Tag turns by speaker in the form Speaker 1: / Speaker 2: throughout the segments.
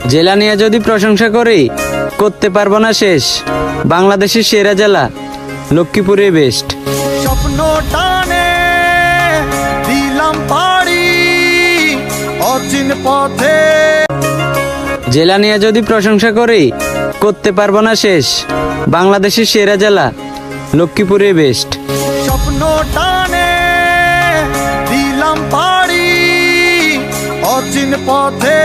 Speaker 1: জেলা নিয়ে যদি প্রশংসা করি করতে পারবো না শেষ। বাংলাদেশের সেরা জেলা লক্ষ্মীপুরে বেস্ট।
Speaker 2: স্বপ্ন টানে দিলাম পাড়ি অচিন পথে।
Speaker 1: জেলা নিয়ে যদি প্রশংসা করি করতে পারবো না শেষ। বাংলাদেশের সেরা জেলা লক্ষ্মীপুরে বেস্ট।
Speaker 2: স্বপ্ন টানে দিলাম পাড়ি অচিন পথে।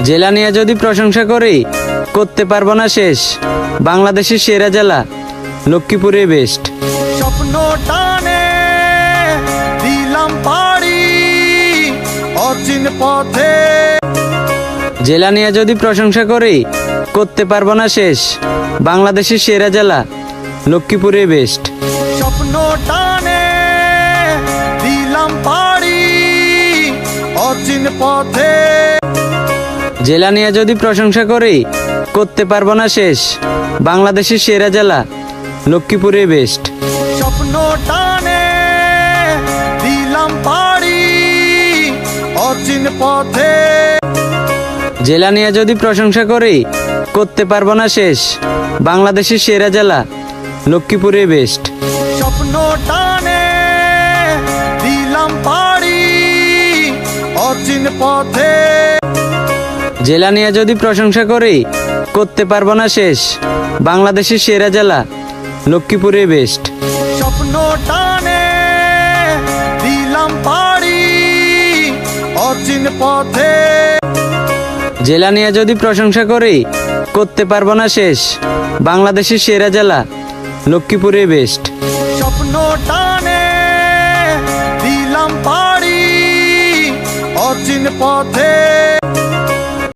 Speaker 1: জেলা নিয়ে যদি প্রশংসা করি করতে পারবো না শেষ। বাংলাদেশের সেরা জেলা লক্ষ্মীপুরে বেস্ট।
Speaker 2: স্বপ্ন টানে দিলাম পাড়ি অচিন পথে।
Speaker 1: জেলা নিয়ে যদি প্রশংসা করি করতে পারবো না শেষ। বাংলাদেশের সেরা জেলা লক্ষ্মীপুরে বেস্ট।
Speaker 2: স্বপ্ন টানে দিলাম পাড়ি অচিন পথে।
Speaker 1: জেলা নিয়ে যদি প্রশংসা করি করতে পারবো না শেষ। বাংলাদেশের সেরা জেলা লক্ষ্মীপুরে বেস্ট।
Speaker 2: স্বপ্ন টানে দিলাম পাড়ি অচিন পথে।
Speaker 1: জেলা নিয়ে যদি প্রশংসা করি করতে পারবো না শেষ। বাংলাদেশের সেরা জেলা লক্ষ্মীপুরে বেস্ট।
Speaker 2: স্বপ্ন টানে দিলাম পাড়ি অচিন পথে।
Speaker 1: জেলা নিয়ে যদি প্রশংসা করি করতে পারবো না শেষ। বাংলাদেশের সেরা জেলা লক্ষ্মীপুরে বেস্ট।
Speaker 2: স্বপ্ন টানে দিলাম পাড়ি অচিন পথে।
Speaker 1: জেলা নিয়ে যদি প্রশংসা করি করতে পারবো না শেষ। বাংলাদেশের সেরা জেলা লক্ষ্মীপুরে বেস্ট।
Speaker 2: স্বপ্ন টানে দিলাম পাড়ি অচিন পথে।